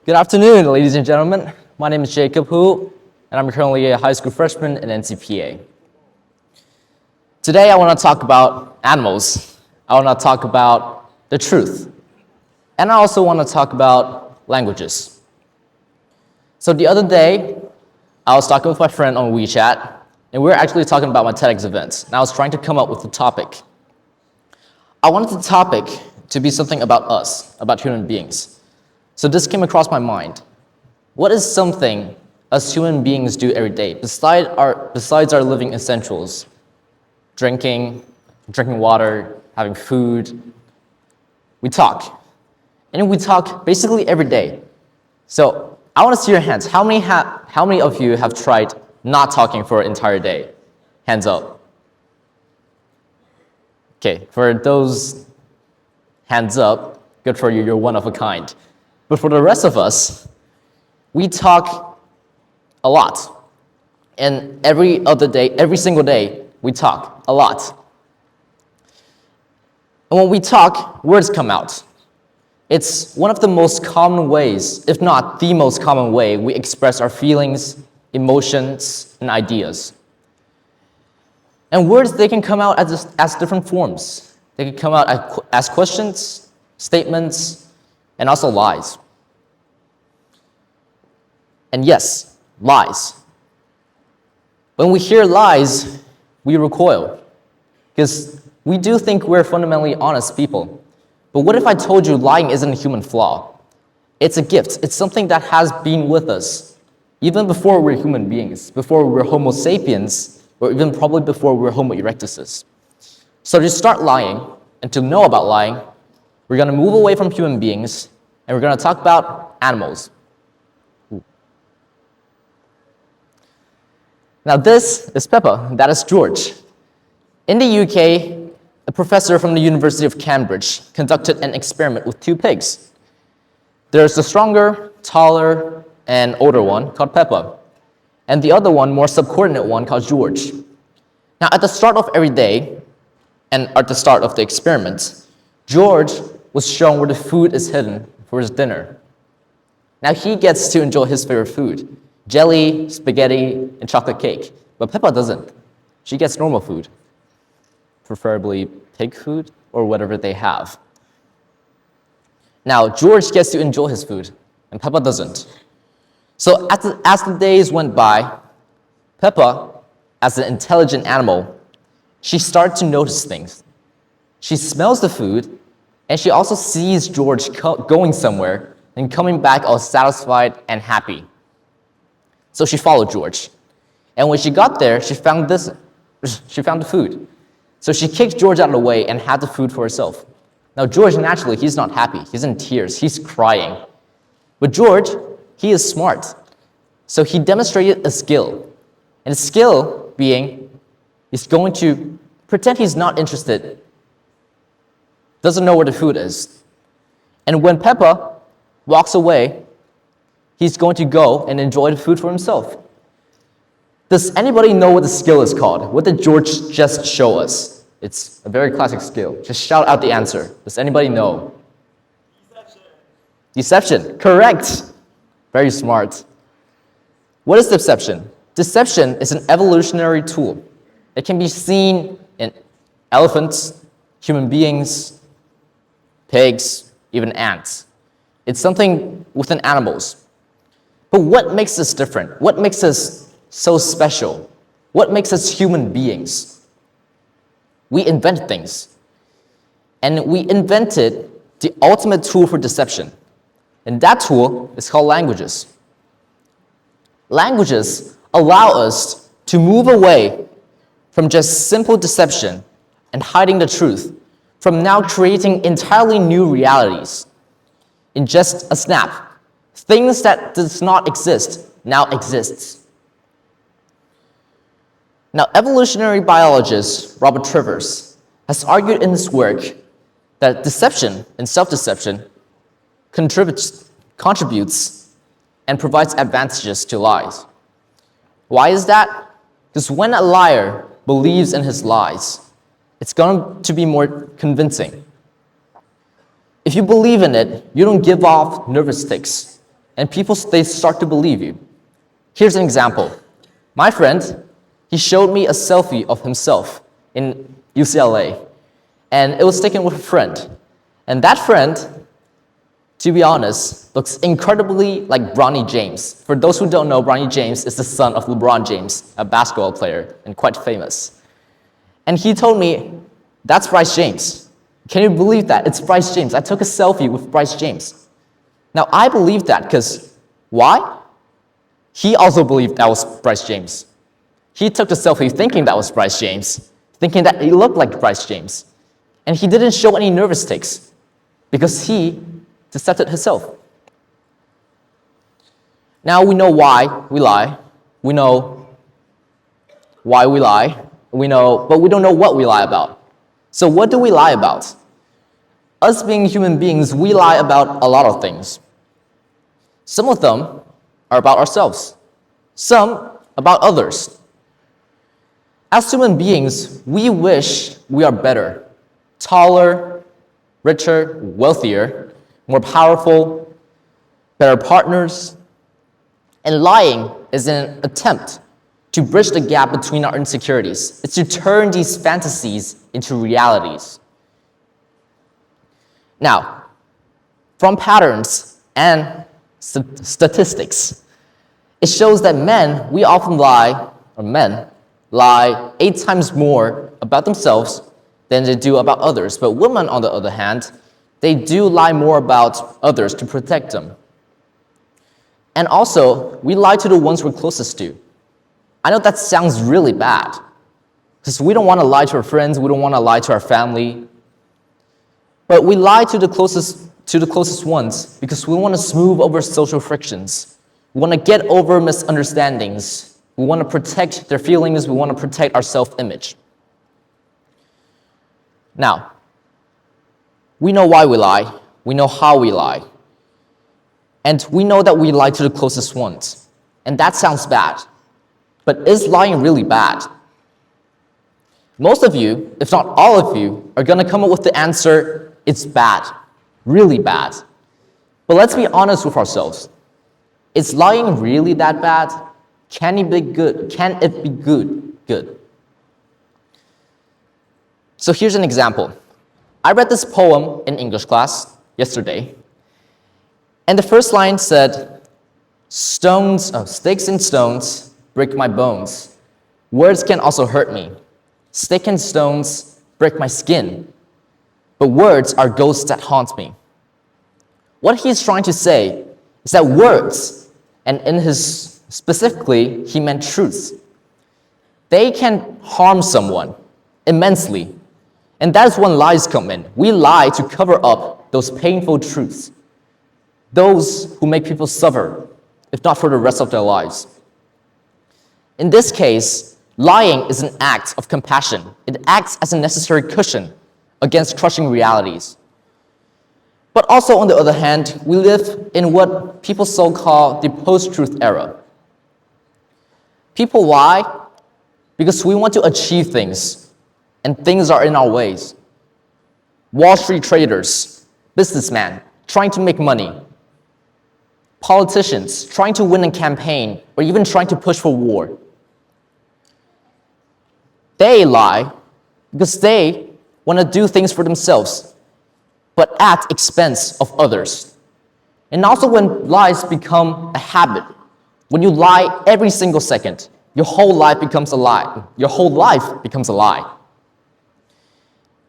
Good afternoon, ladies and gentlemen. My name is Jacob Hu, and I'm currently a high school freshman in NCPA. Today, I want to talk about animals. I want to talk about the truth. And I also want to talk about languages. So the other day, I was talking with my friend on WeChat, and we were actually talking about my TEDx events, and I was trying to come up with a topic. I wanted the topic to be something about us, about human beings. So this came across my mind. What is something us human beings do every day, besides our living essentials? Drinking water, having food. We talk. And we talk basically every day. So I want to see your hands. How many of you have tried not talking for an entire day? Hands up. Okay, for those hands up, good for you, you're one of a kind. But for the rest of us, we talk a lot. And every single day, we talk a lot. And when we talk, words come out. It's one of the most common ways, if not the most common way, we express our feelings, emotions, and ideas. And words, they can come out as different forms. They can come out as questions, statements, and also lies. And yes, lies. When we hear lies, we recoil, because we do think we're fundamentally honest people. But what if I told you lying isn't a human flaw? It's a gift. It's something that has been with us, even before we're human beings, before we're Homo sapiens, or even probably before we're Homo erectus. So to start lying, and to know about lying, we're going to move away from human beings, and we're going to talk about animals. Now this is Peppa, that is George. In the UK, a professor from the University of Cambridge conducted an experiment with two pigs. There's the stronger, taller, and older one called Peppa, and the other one, more subordinate one called George. Now at the start of every day, and at the start of the experiment, George was shown where the food is hidden for his dinner. Now he gets to enjoy his favorite food, jelly, spaghetti, and chocolate cake. But Peppa doesn't. She gets normal food, preferably pig food or whatever they have. Now George gets to enjoy his food, and Peppa doesn't. So as the days went by, Peppa, as an intelligent animal, she started to notice things. She smells the food, and she also sees George going somewhere and coming back all satisfied and happy. So she followed George. And when she got there, she found the food. So she kicked George out of the way and had the food for herself. Now George, naturally, he's not happy. He's in tears. He's crying. But George, he is smart. So he demonstrated a skill. And the skill being, he's going to pretend he's not interested, doesn't know where the food is. And when Peppa walks away, he's going to go and enjoy the food for himself. Does anybody know what the skill is called? What did George just show us? It's a very classic skill. Just shout out the answer. Does anybody know? Deception. Correct. Very smart. What is deception? Deception is an evolutionary tool. It can be seen in elephants, human beings, pigs, even ants. It's something within animals. But what makes us different? What makes us so special? What makes us human beings? We invent things. And we invented the ultimate tool for deception. And that tool is called languages. Languages allow us to move away from just simple deception and hiding the truth, from now creating entirely new realities. In just a snap, things that does not exist now exists. Now, evolutionary biologist Robert Trivers has argued in his work that deception and self-deception contributes and provides advantages to lies. Why is that? Because when a liar believes in his lies, it's going to be more convincing. If you believe in it, you don't give off nervous tics. and they start to believe you. Here's an example. My friend, he showed me a selfie of himself in UCLA, and it was taken with a friend. And that friend, to be honest, looks incredibly like Bronny James. For those who don't know, Bronny James is the son of LeBron James, a basketball player and quite famous. And he told me, that's Bryce James. Can you believe that? It's Bryce James. I took a selfie with Bryce James. Now, I believe that because why? He also believed that was Bryce James. He took the selfie thinking that was Bryce James, thinking that he looked like Bryce James. And he didn't show any nervous tics because he decepted himself. Now we know why we lie. We know why we lie. But we don't know what we lie about. So what do we lie about? Us being human beings, we lie about a lot of things. Some of them are about ourselves. Some about others. As human beings, we wish we are better, taller, richer, wealthier, more powerful, better partners. And lying is an attempt to bridge the gap between our insecurities. It's to turn these fantasies into realities. Now, from patterns and statistics, it shows that men lie 8 times more about themselves than they do about others. But women, on the other hand, they do lie more about others to protect them. And also, we lie to the ones we're closest to. I know that sounds really bad, because we don't want to lie to our friends, we don't want to lie to our family. But we lie to the closest ones because we want to smooth over social frictions. We want to get over misunderstandings. We want to protect their feelings. We want to protect our self-image. Now, we know why we lie. We know how we lie. And we know that we lie to the closest ones. And that sounds bad. But is lying really bad? Most of you, if not all of you, are going to come up with the answer, it's bad, really bad. But let's be honest with ourselves. Is lying really that bad? Can it be good? Can it be good? Good. So here's an example. I read this poem in English class yesterday, and the first line said, sticks and stones break my bones. Words can also hurt me. Sticks and stones break my skin. But words are ghosts that haunt me. What he's trying to say is that words, and specifically, he meant truths, they can harm someone immensely. And that's when lies come in. We lie to cover up those painful truths, those who make people suffer, if not for the rest of their lives. In this case, lying is an act of compassion. It acts as a necessary cushion against crushing realities. But also, on the other hand, we live in what people so call the post-truth era. People lie because we want to achieve things, and things are in our ways. Wall Street traders, businessmen trying to make money, politicians trying to win a campaign, or even trying to push for war. They lie because they want to do things for themselves, but at expense of others. And also when lies become a habit, when you lie every single second, your whole life becomes a lie. Your whole life becomes a lie.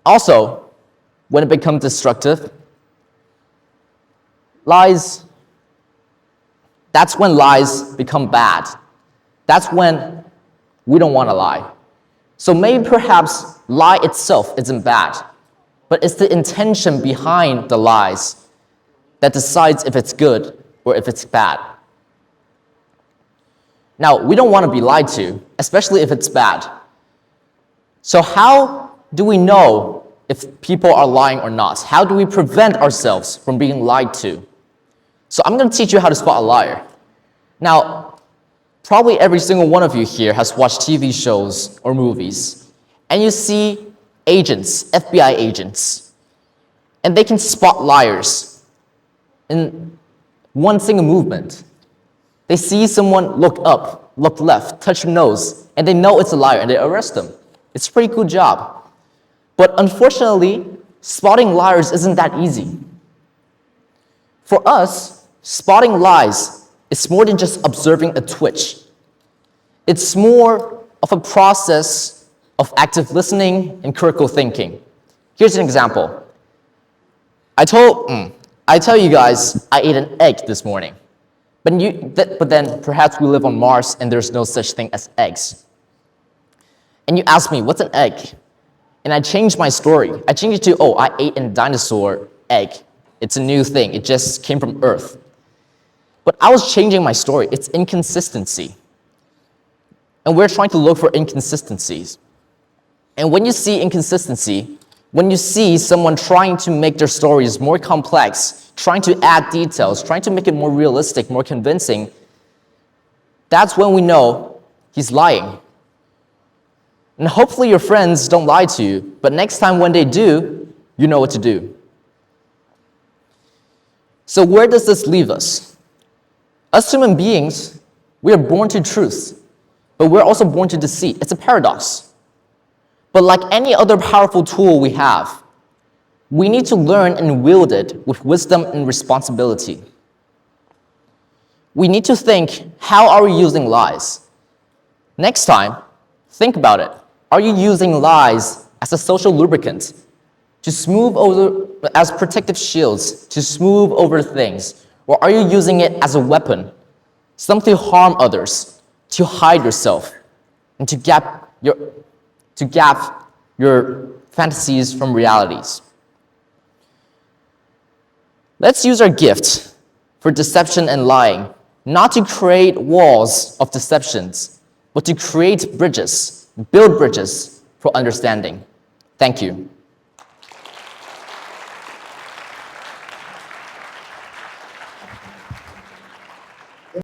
Also, when it becomes destructive, that's when lies become bad. That's when we don't want to lie. So maybe perhaps lie itself isn't bad, but it's the intention behind the lies that decides if it's good or if it's bad. Now, we don't want to be lied to, especially if it's bad. So how do we know if people are lying or not? How do we prevent ourselves from being lied to? So I'm going to teach you how to spot a liar. Now, probably every single one of you here has watched TV shows or movies, and you see agents, FBI agents, and they can spot liars in one single movement. They see someone look up, look left, touch your nose, and they know it's a liar and they arrest them. It's a pretty cool job. But unfortunately, spotting liars isn't that easy. For us, spotting lies is more than just observing a twitch. It's more of a process of active listening and critical thinking. Here's an example. I tell you guys I ate an egg this morning. But then perhaps we live on Mars and there's no such thing as eggs. And you ask me, what's an egg? And I changed my story. I changed it to, I ate a dinosaur egg. It's a new thing. It just came from Earth. But I was changing my story. It's inconsistency. And we're trying to look for inconsistencies. And when you see inconsistency, when you see someone trying to make their stories more complex, trying to add details, trying to make it more realistic, more convincing, that's when we know he's lying. And hopefully your friends don't lie to you, but next time when they do, you know what to do. So where does this leave us? Us human beings, we are born to truth, but we're also born to deceit. It's a paradox. But like any other powerful tool we have, we need to learn and wield it with wisdom and responsibility. We need to think, how are we using lies? Next time, think about it. Are you using lies as a social lubricant to smooth over, as protective shields, to smooth over things? Or are you using it as a weapon, something to harm others, to hide yourself, and to gap your fantasies from realities? Let's use our gift for deception and lying, not to create walls of deceptions, but to create bridges, build bridges for understanding. Thank you.